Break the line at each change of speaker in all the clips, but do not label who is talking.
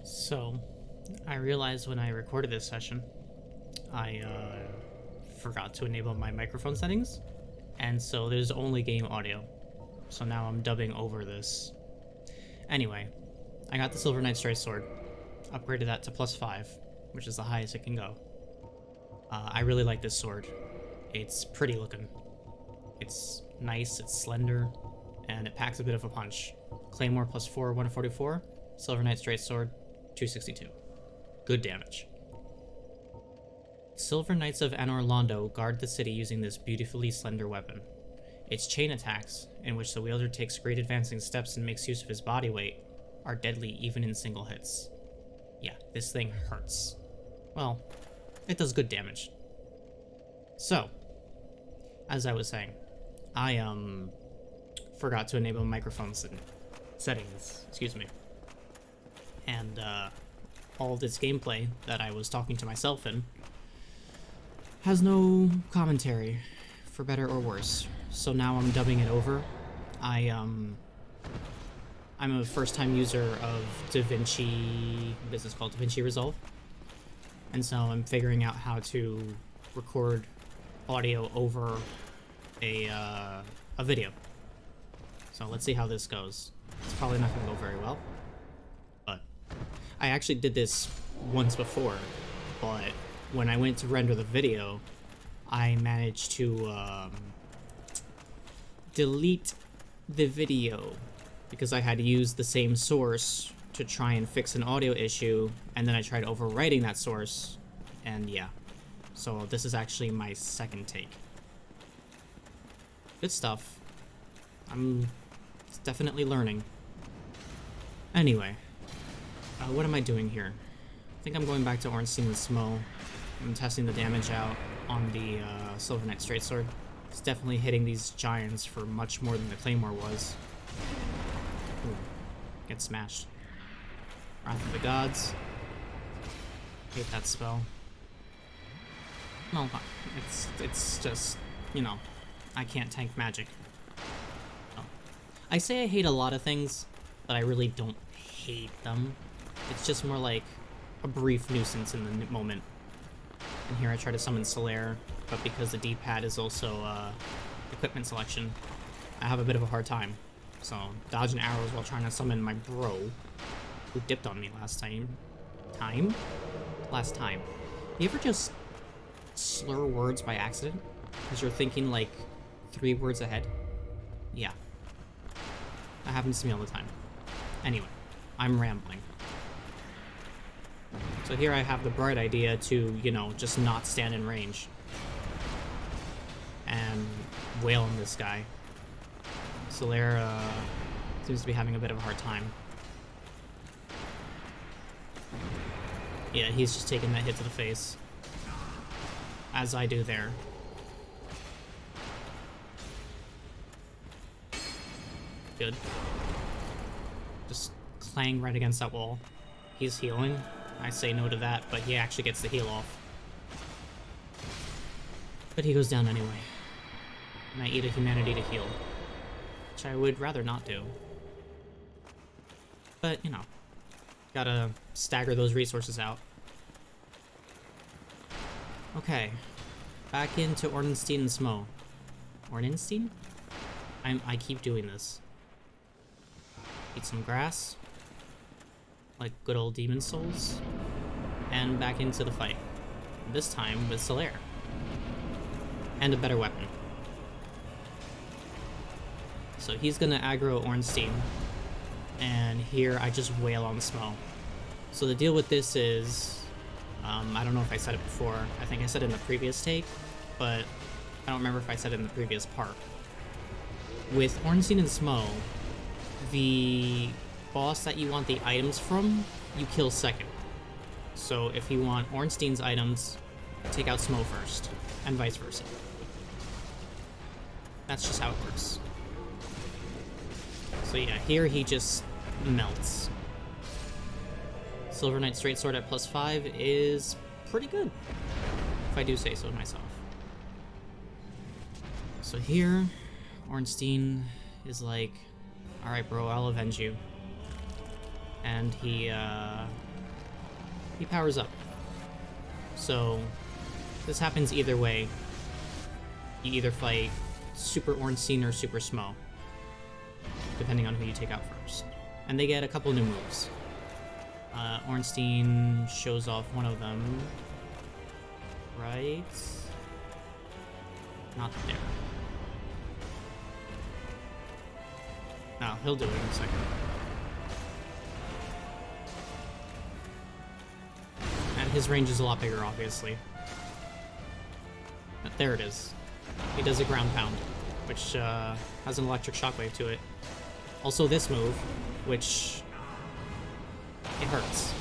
So, I realized when I recorded this session, I forgot to enable my microphone settings, and so there's only game audio. So now I'm dubbing over this. Anyway, I got the Silver Knight Straight Sword, upgraded that to +5, which is the highest it can go. I really like this sword. It's pretty looking. It's nice, it's slender, and it packs a bit of a punch. Claymore +4, 144, Silver Knight Straight Sword, 262. Good damage. Silver Knights of Anor Londo guard the city using this beautifully slender weapon. Its chain attacks, in which the wielder takes great advancing steps and makes use of his body weight, are deadly even in single hits. Yeah, this thing hurts. Well, it does good damage. So, as I was saying, I forgot to enable microphones and settings, excuse me. And all of this gameplay that I was talking to myself in has no commentary, for better or worse. So now I'm dubbing it over. I'm a first-time user of DaVinci, what is this called? DaVinci Resolve. And so I'm figuring out how to record audio over a video. So let's see how this goes. It's probably not gonna go very well, but I actually did this once before, but when I went to render the video, I managed to delete the video because I had used the same source to try and fix an audio issue, and then I tried overwriting that source, and yeah. So this is actually my second take. Good stuff. I'm definitely learning. Anyway, what am I doing here? I think I'm going back to Ornstein and Smough. I'm testing the damage out on the Silver Knight Straight Sword. It's definitely hitting these giants for much more than the Claymore was. Ooh, get smashed. Wrath of the Gods. Hate that spell. No, it's just, you know, I can't tank magic. Oh. I say I hate a lot of things, but I really don't hate them. It's just more like a brief nuisance in the moment. And here I try to summon Solaire, but because the D-pad is also equipment selection, I have a bit of a hard time. So, dodging arrows while trying to summon my bro, who dipped on me last time. Last time. You ever just slur words by accident? Because you're thinking like 3 words ahead? Yeah. That happens to me all the time. Anyway, I'm rambling. So here I have the bright idea to, you know, just not stand in range. And wail on this guy. Solaire seems to be having a bit of a hard time. Yeah, he's just taking that hit to the face. As I do there. Good. Just clang right against that wall. He's healing. I say no to that, but he actually gets the heal off. But he goes down anyway. And I eat a humanity to heal. Which I would rather not do. But, you know. Gotta stagger those resources out. Okay. Back into Ornstein and Smough. Ornstein? I keep doing this. Eat some grass. Like good old demon souls. And back into the fight. This time with Solaire. And a better weapon. So he's gonna aggro Ornstein. And here I just wail on Smough. So the deal with this is, I don't know if I said it before. I think I said it in the previous take, but I don't remember if I said it in the previous part. With Ornstein and Smough, the boss that you want the items from, you kill second. So if you want Ornstein's items, take out Smough first, and vice versa. That's just how it works. So yeah, here he just melts. Silver Knight Straight Sword at +5 is pretty good, if I do say so myself. So here, Ornstein is like, alright bro, I'll avenge you. And he he powers up. So this happens either way. You either fight Super Ornstein or Super Smough, depending on who you take out first. And they get a couple new moves. Ornstein shows off one of them. Right? Not there. No, he'll do it in a second. And his range is a lot bigger, obviously. But there it is. He does a ground pound, which has an electric shockwave to it. Also this move, which it hurts.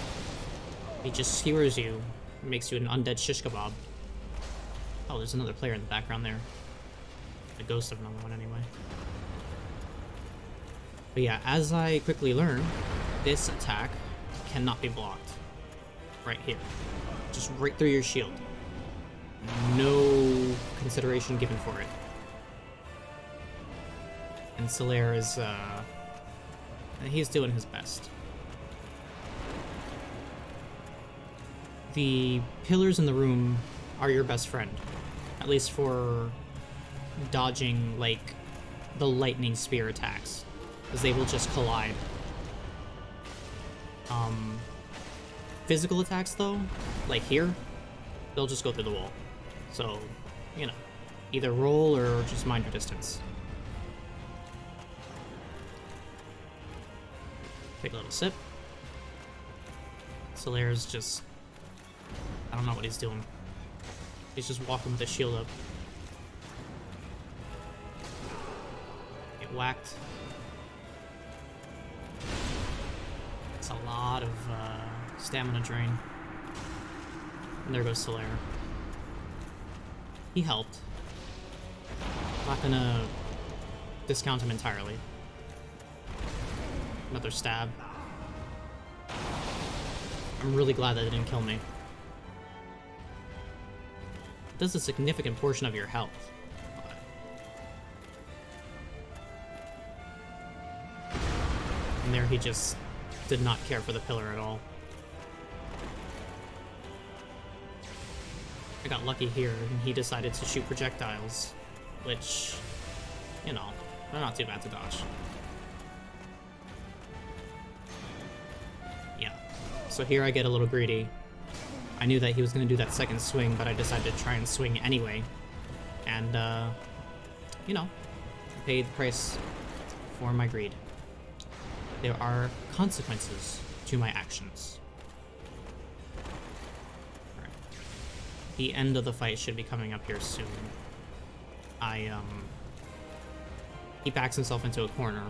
He just skewers you, makes you an undead shish kebab. Oh, there's another player in the background there. The ghost of another one, anyway. But yeah, as I quickly learn, this attack cannot be blocked. Right here. Just right through your shield. No consideration given for it. And Solaire is, he's doing his best. The pillars in the room are your best friend. At least for dodging, like, the lightning spear attacks. Because they will just collide. Physical attacks, though, like here, they'll just go through the wall. So, you know, either roll or just mind your distance. Take a little sip. Solaire's just... I don't know what he's doing. He's just walking with his shield up. Get whacked. It's a lot of stamina drain. And there goes Solaire. He helped. Not gonna discount him entirely. Another stab. I'm really glad that it didn't kill me. It does a significant portion of your health. And there he just did not care for the pillar at all. I got lucky here, and he decided to shoot projectiles, which, you know, they're not too bad to dodge. Yeah. So here I get a little greedy. I knew that he was going to do that second swing, but I decided to try and swing anyway. And, you know, I paid the price for my greed. There are consequences to my actions. Alright. The end of the fight should be coming up here soon. He backs himself into a corner.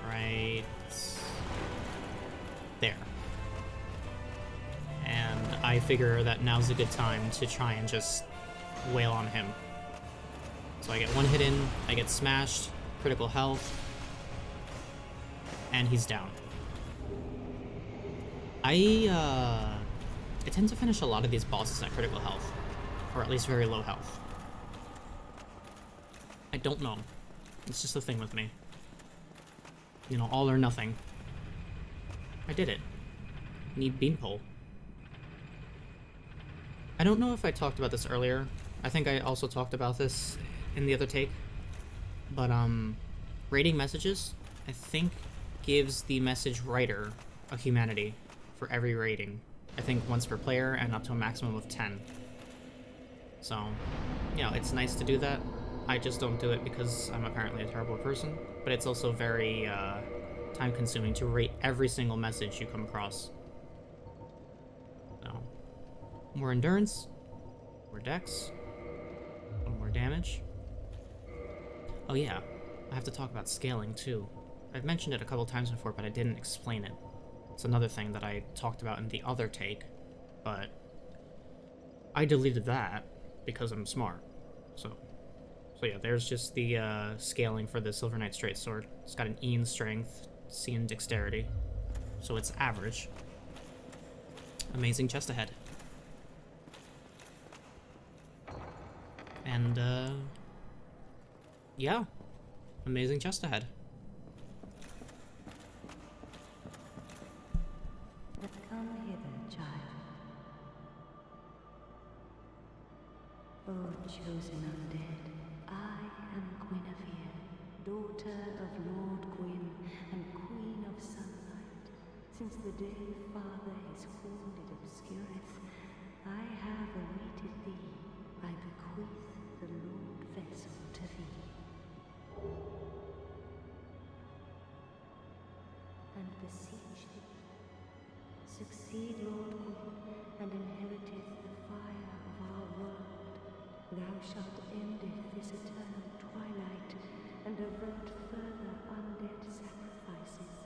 Right there. And I figure that now's a good time to try and just wail on him. So I get one hit in, I get smashed, critical health, and he's down. I tend to finish a lot of these bosses at critical health, or at least very low health. I don't know. It's just a thing with me. You know, all or nothing. I did it. Need beanpole. I don't know if I talked about this earlier. I think I also talked about this in the other take. But, rating messages, I think, gives the message writer a humanity for every rating. I think once per player and up to a maximum of 10. So, you know, it's nice to do that. I just don't do it because I'm apparently a terrible person. But it's also very, time-consuming to rate every single message you come across. So, more endurance, more dex, more damage. Oh yeah, I have to talk about scaling too. I've mentioned it a couple times before, but I didn't explain it. It's another thing that I talked about in the other take, but I deleted that because I'm smart. So yeah, there's just the scaling for the Silver Knight Straight Sword. It's got an E in strength, C in dexterity, so it's average. Amazing chest ahead. And, yeah. Amazing chest ahead.
Come hither, chosen undead, I am Guinevere, daughter of Lord Gwyn and Queen of Sunlight. Since the day Father his wounded obscureth, I have awaited thee. I bequeath the Lord vessel to thee. And beseech thee, succeed Lord Gwyn, and inheriteth the fire of our world. Thou shalt endeth this eternal twilight, and avert further undead sacrifices.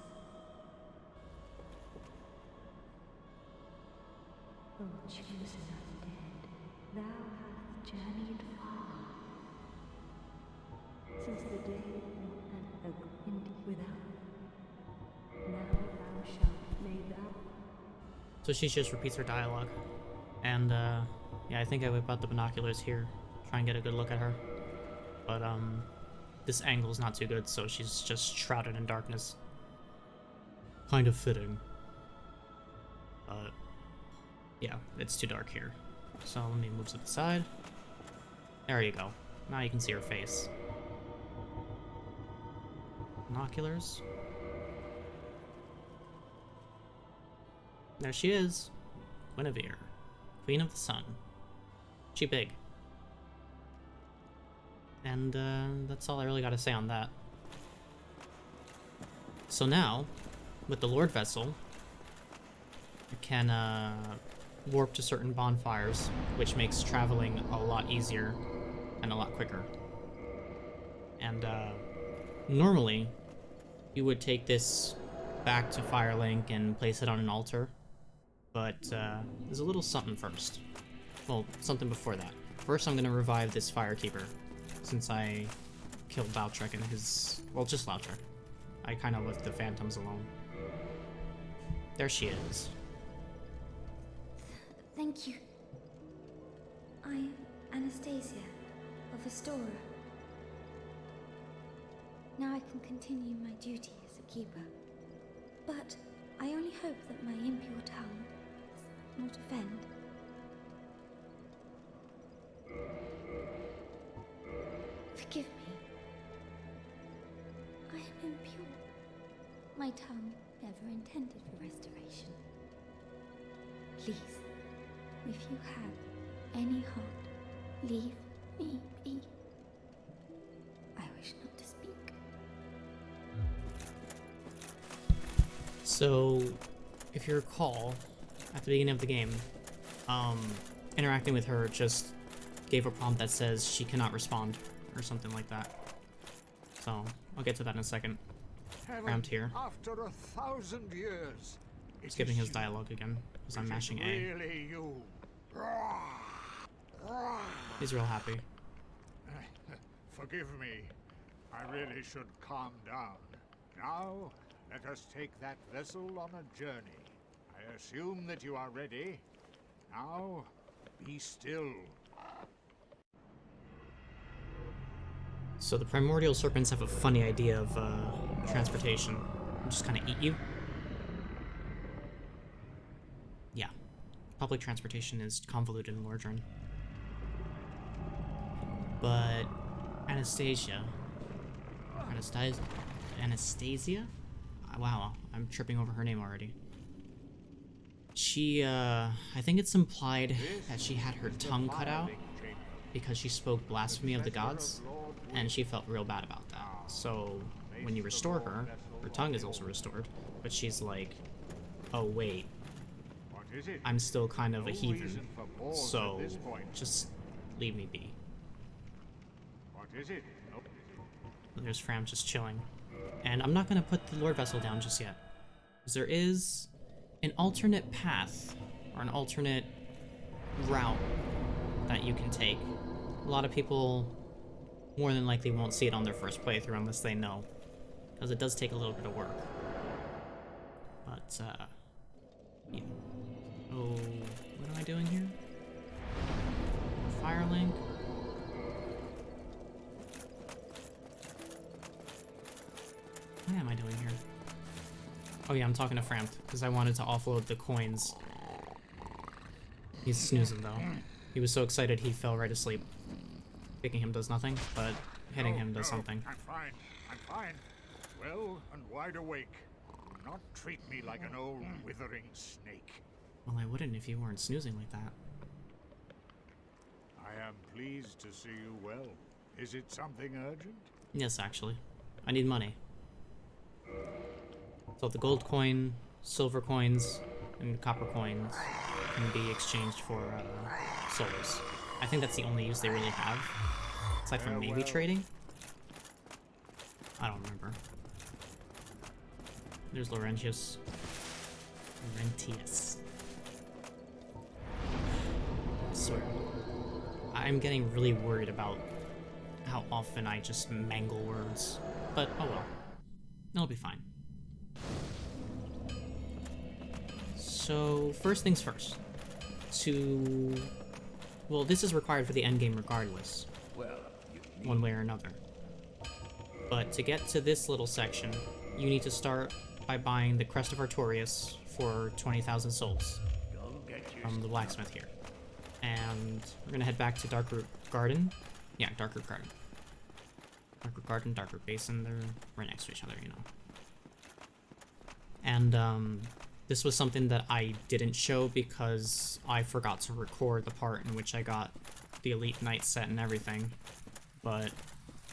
O chosen undead, thou hast journeyed far. Since the day and agreed without, now thou shalt may thou.
So she just repeats her dialogue. And, yeah, I think I whip out the binoculars here. Try and get a good look at her. But, this angle's not too good, so she's just shrouded in darkness. Kind of fitting. Yeah, it's too dark here. So let me move to the side. There you go. Now you can see her face. Binoculars. There she is. Guinevere, Queen of the Sun. She big. And that's all I really gotta say on that. So now, with the Lord Vessel, you can warp to certain bonfires, which makes traveling a lot easier and a lot quicker. And normally, you would take this back to Firelink and place it on an altar, but there's a little something first. Well, something before that. First, I'm gonna revive this Firekeeper, since I killed Lautrec and his... well, just Lautrec. I kind of left the Phantoms alone. There she is.
Thank you. I am Anastasia of Astora. Now I can continue my duty as a keeper. But I only hope that my impure tongue does not offend. Forgive me. I am impure. My tongue never intended for restoration. Please, if you have any heart, leave me be. I wish not to speak.
So, if you recall, at the beginning of the game, interacting with her just gave a prompt that says she cannot respond, or something like that. So, I'll get to that in a second. Around here.
After 1,000 years.
Skipping his dialogue again, because I'm mashing A.
Really you.
He's real happy.
Forgive me. I really should calm down. Now, let us take that vessel on a journey. I assume that you are ready. Now, be still.
So the primordial serpents have a funny idea of transportation. They just kind of eat you. Yeah. Public transportation is convoluted in Mordrin. But Anastasia? Anastasia? Wow, I'm tripping over her name already. She, I think it's implied that she had her tongue cut out because she spoke blasphemy of the gods, and she felt real bad about that. So, when you restore her, her tongue is also restored, but she's like, oh wait, I'm still kind of a heathen, so just leave me be. There's Fram just chilling. And I'm not going to put the Lord Vessel down just yet, because there is an alternate path, or an alternate route that you can take. A lot of people more than likely won't see it on their first playthrough unless they know, because it does take a little bit of work. But, yeah. Oh, what am I doing here? Firelink. What am I doing here? Oh yeah, I'm talking to Frampt, because I wanted to offload the coins. He's snoozing though. He was so excited he fell right asleep. Kicking him does nothing, but hitting him does something.
I'm fine. I'm fine. Well and wide awake. Do not treat me like an old withering snake.
Well, I wouldn't if you weren't snoozing like that.
I am pleased to see you well. Is it something urgent?
Yes, actually. I need money. So the gold coin, silver coins, and copper coins can be exchanged for souls. I think that's the only use they really have. Aside from maybe trading? I don't remember. There's Laurentius. Laurentius. I swear. I'm getting really worried about how often I just mangle words. But, oh well. It'll be fine. So, first things first. Well, this is required for the endgame regardless. One way or another. But to get to this little section, you need to start by buying the Crest of Artorias for 20,000 souls from the blacksmith here. And we're gonna head back to Darkroot Garden. Yeah, Darkroot Garden. Darkroot Garden, Darkroot Basin, they're right next to each other, you know. And this was something that I didn't show because I forgot to record the part in which I got the Elite Knight set and everything. But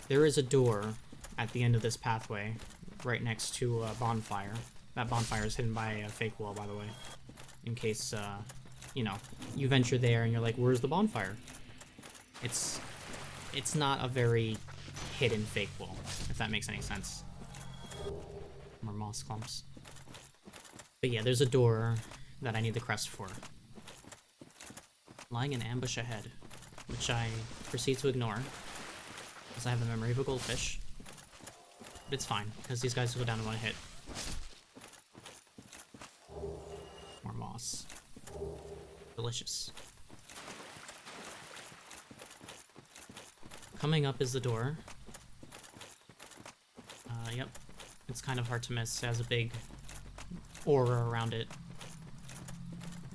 there is a door at the end of this pathway, right next to a bonfire. That bonfire is hidden by a fake wall, by the way. In case, you know, you venture there and you're like, where's the bonfire? It's not a very hidden fake wall, if that makes any sense. More moss clumps. But yeah, there's a door that I need the crest for. Lying in ambush ahead, which I proceed to ignore, because I have the memory of a goldfish. But it's fine, because these guys go down in one hit. More moss. Delicious. Coming up is the door. Yep. It's kind of hard to miss. It has a big aura around it.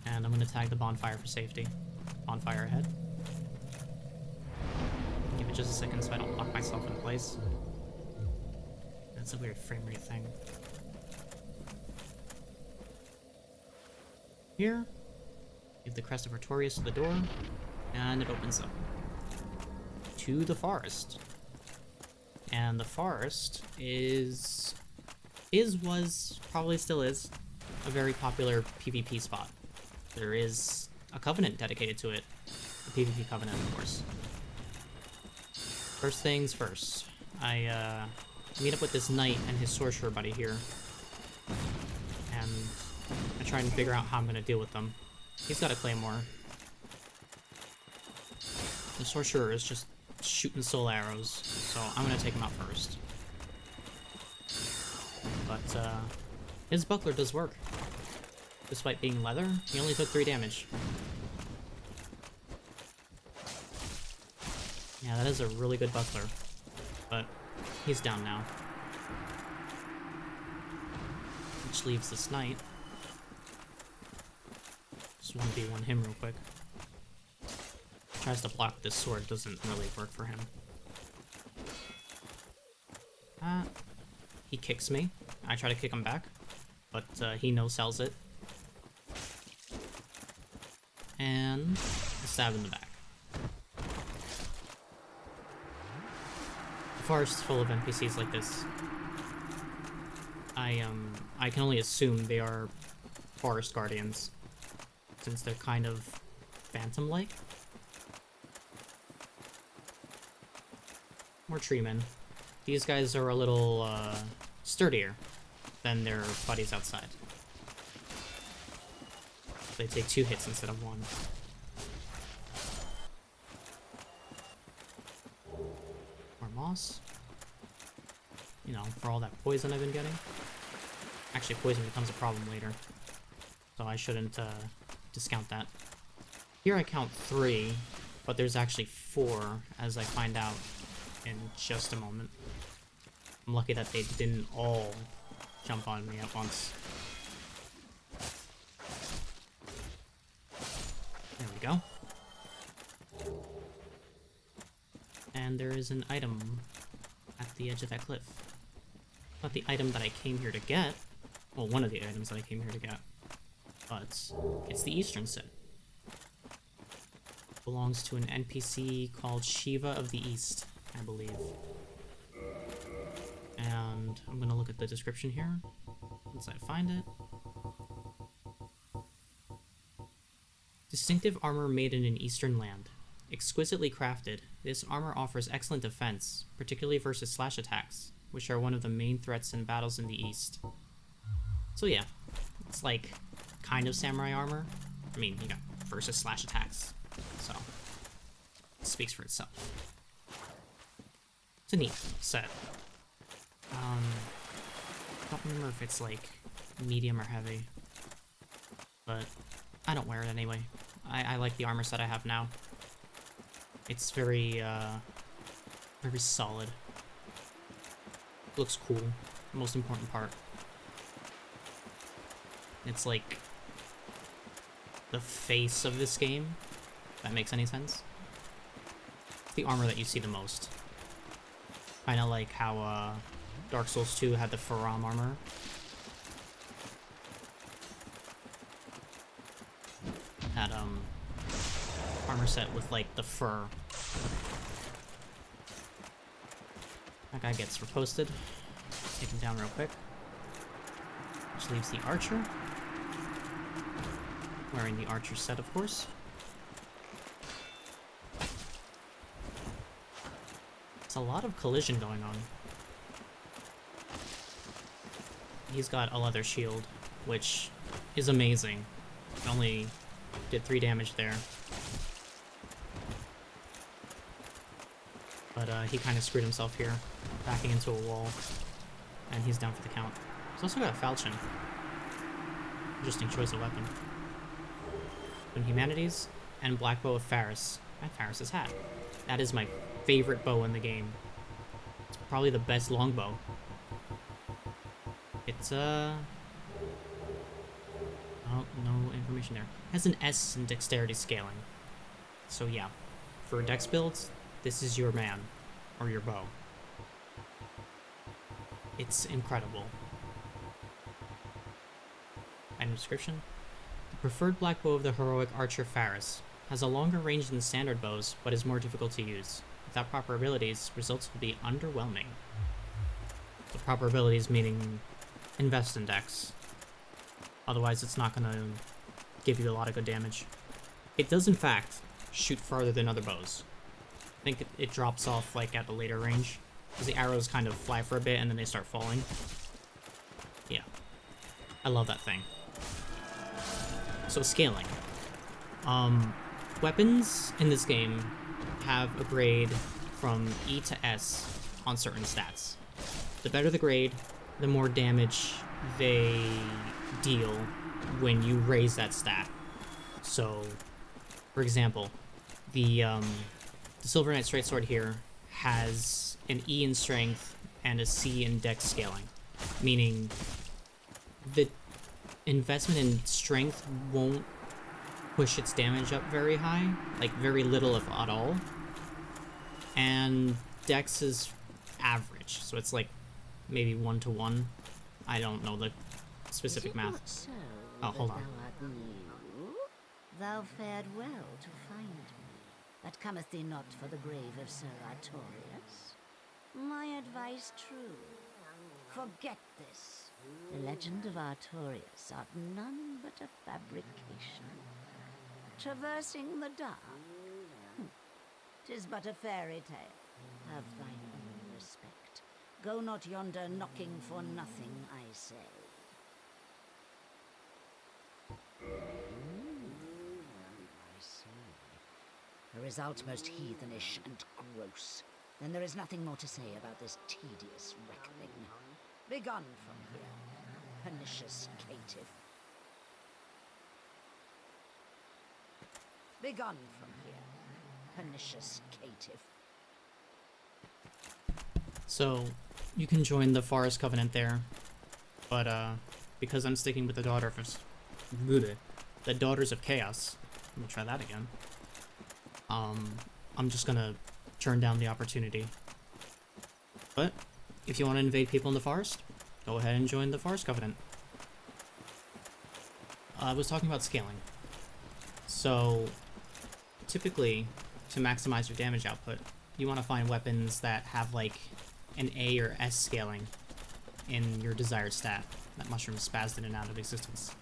And I'm going to tag the bonfire for safety. Bonfire ahead. Give it just a second so I don't lock myself in place. That's a weird frame rate thing. Here, give the Crest of Artorias to the door, and it opens up to the forest. And the forest probably still is, a very popular PvP spot. There is a covenant dedicated to it. The PvP covenant, of course. First things first. I meet up with this knight and his sorcerer buddy here. And I try and figure out how I'm going to deal with them. He's got a claymore. The sorcerer is just shooting soul arrows, so I'm going to take him out first. But his buckler does work. Despite being leather, he only took 3 damage. Yeah, that is a really good buckler. But he's down now. Which leaves this knight. Just 1v1 him real quick. Tries to block this sword, doesn't really work for him. He kicks me. I try to kick him back, but he no-sells it. And a stab in the back. The forest is full of NPCs like this. I can only assume they are forest guardians, since they're kind of phantom-like. More treemen. These guys are a little sturdier than their buddies outside. They take 2 hits instead of 1. More moss. You know, for all that poison I've been getting. Actually, poison becomes a problem later, so I shouldn't discount that. Here I count 3, but there's actually 4, as I find out in just a moment. I'm lucky that they didn't all jump on me at once. There we go. And there is an item at the edge of that cliff. Not the item that I came here to get. Well, one of the items that I came here to get. But it's the Eastern Sit. Belongs to an NPC called Shiva of the East, I believe. And I'm gonna look at the description here once I find it. Distinctive armor made in an eastern land. Exquisitely crafted, this armor offers excellent defense, particularly versus slash attacks, which are one of the main threats in battles in the east. So yeah, it's like kind of samurai armor. I mean, you got versus slash attacks, so it speaks for itself. It's a neat set. I don't remember if it's like medium or heavy, but I don't wear it anyway. I like the armor set I have now. It's very solid. Looks cool. Most important part. It's like the face of this game, if that makes any sense. It's the armor that you see the most. Kinda like how Dark Souls 2 had the Faram armor. That armor set with like the fur. That guy gets reposted. Take him down real quick. Which leaves the archer. Wearing the archer set, of course. It's a lot of collision going on. He's got a leather shield, which is amazing. Only did 3 damage there. But he kind of screwed himself here, backing into a wall. And he's down for the count. He's also got a falchion. Interesting choice of weapon. Twin Humanities, and Black Bow of Faris, and Faris's hat. That is my favorite bow in the game. It's probably the best longbow. It's oh, no information there. It has an S in dexterity scaling. So yeah, for dex builds, this is your man, or your bow. It's incredible. Item description. The preferred black bow of the heroic archer Faris has a longer range than standard bows, but is more difficult to use. Without proper abilities, results will be underwhelming. The proper abilities meaning invest in dex. Otherwise, it's not gonna give you a lot of good damage. It does, in fact, shoot farther than other bows. I think it drops off like at a later range, because the arrows kind of fly for a bit and then they start falling. Yeah, I love that thing. So scaling. Weapons in this game have a grade from E to S on certain stats. The better the grade, the more damage they deal when you raise that stat. So, for example, the Silver Knight Straight Sword here has an E in strength and a C in dex scaling, meaning the investment in strength won't push its damage up very high, like very little if at all, and dex is average, so it's like maybe 1 to 1. I don't know the specific math.
So
Oh, hold on.
Thou art new? Thou fared well to find me, but cometh thee not for the grave of Sir Artorius? My advice true. Forget this. The legend of Artorius art none but a fabrication. Traversing the dark. 'Tis but a fairy tale. Have thine own respect. Go not yonder knocking for nothing, I say. I see. The result's most heathenish and gross. Then there is nothing more to say about this tedious reckoning. Begone from here, pernicious caitiff. Begone from here, pernicious caitiff.
So, you can join the Forest Covenant there, but because I'm sticking with the Daughters of Chaos, let me try that again. I'm just gonna turn down the opportunity. But if you want to invade people in the forest, go ahead and join the Forest Covenant. I was talking about scaling. So, typically, to maximize your damage output, you want to find weapons that have like an A or S scaling in your desired stat. That mushroom spazzed in and out of existence.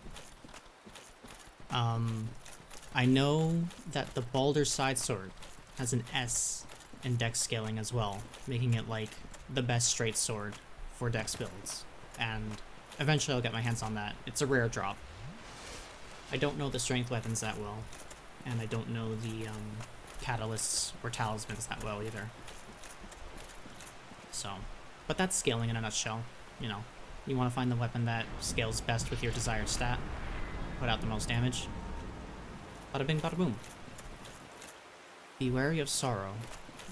I know that the Balder Side Sword has an S in dex scaling as well, making it like the best straight sword for dex builds. And eventually I'll get my hands on that. It's a rare drop. I don't know the strength weapons that well, and I don't know the catalysts or talismans that well either. So, but that's scaling in a nutshell. You know, you want to find the weapon that scales best with your desired stat, put out the most damage. Bada bing, bada boom. Be wary of sorrow.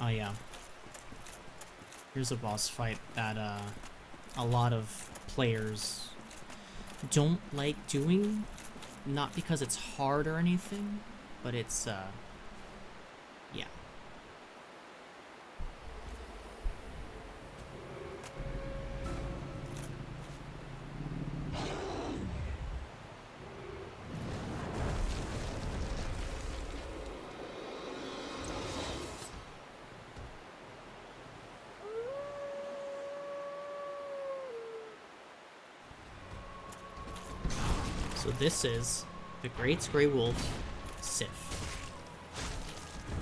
Oh yeah. Here's a boss fight that a lot of players don't like doing. Not because it's hard or anything, but it's, yeah. So this is the Great Grey Wolf, Sif.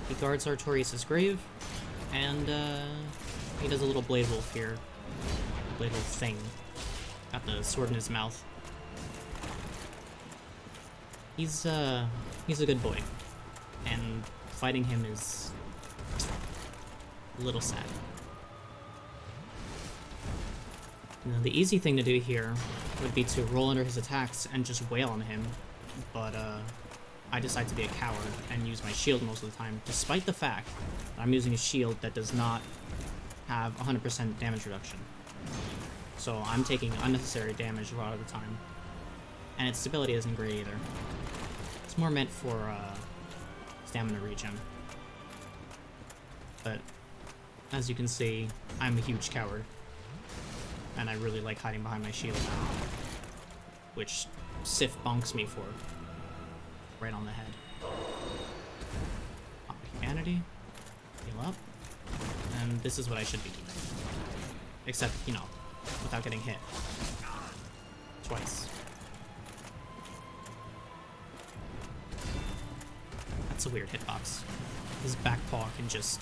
He guards Artorias' grave, and he does a little Blade Wolf here. Blade Wolf thing. Got the sword in his mouth. He's a good boy, and fighting him is a little sad. Now, the easy thing to do here would be to roll under his attacks and just wail on him, but I decide to be a coward and use my shield most of the time, despite the fact that I'm using a shield that does not have 100% damage reduction. So I'm taking unnecessary damage a lot of the time, and its stability isn't great either. It's more meant for stamina regen. But as you can see, I'm a huge coward. And I really like hiding behind my shield, which Sif bonks me for. Right on the head. Pop humanity. Heal up. And this is what I should be doing. Except, you know, without getting hit. Twice. That's a weird hitbox. His back paw can just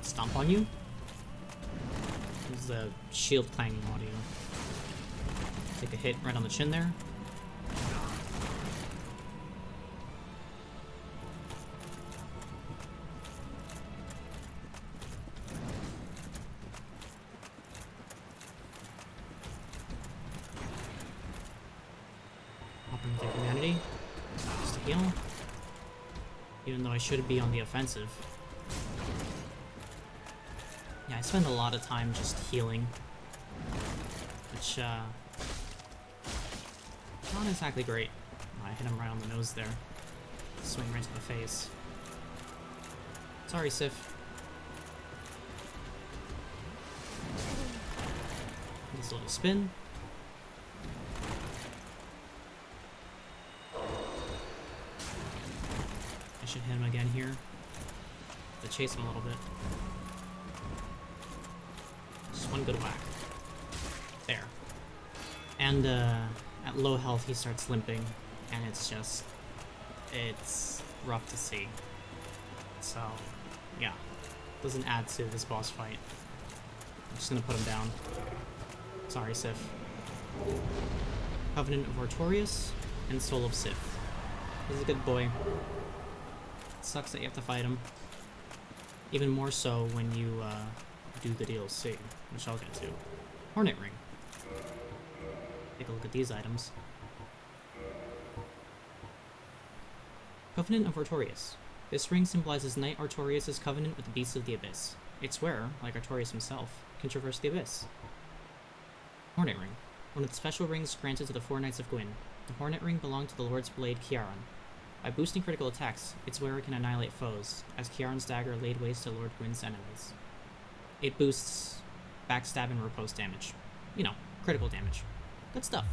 stomp on you. This is the shield clanging audio. Take a hit right on the chin there. Hop into humanity. Just to heal. Even though I should be on the offensive. Yeah, I spend a lot of time just healing, which, not exactly great. I hit him right on the nose there. Swing right to the face. Sorry, Sif. This little spin. I should hit him again here. To chase him a little bit. Just one good whack. There. And at low health he starts limping, and it's rough to see. So, yeah. Doesn't add to this boss fight. I'm just gonna put him down. Sorry, Sif. Covenant of Artorias and Soul of Sif. He's a good boy. It sucks that you have to fight him. Even more so when you do the DLC, which I'll get to. Hornet Ring. Take a look at these items. Covenant of Artorias. This ring symbolizes Knight Artorias' covenant with the beasts of the Abyss. Its wearer, like Artorias himself, can traverse the Abyss. Hornet Ring. One of the special rings granted to the four Knights of Gwyn. The Hornet Ring belonged to the Lord's Blade Kiaran. By boosting critical attacks, its wearer can annihilate foes, as Kiaran's dagger laid waste to Lord Gwyn's enemies. It boosts backstab and riposte damage. You know, critical damage. Good stuff.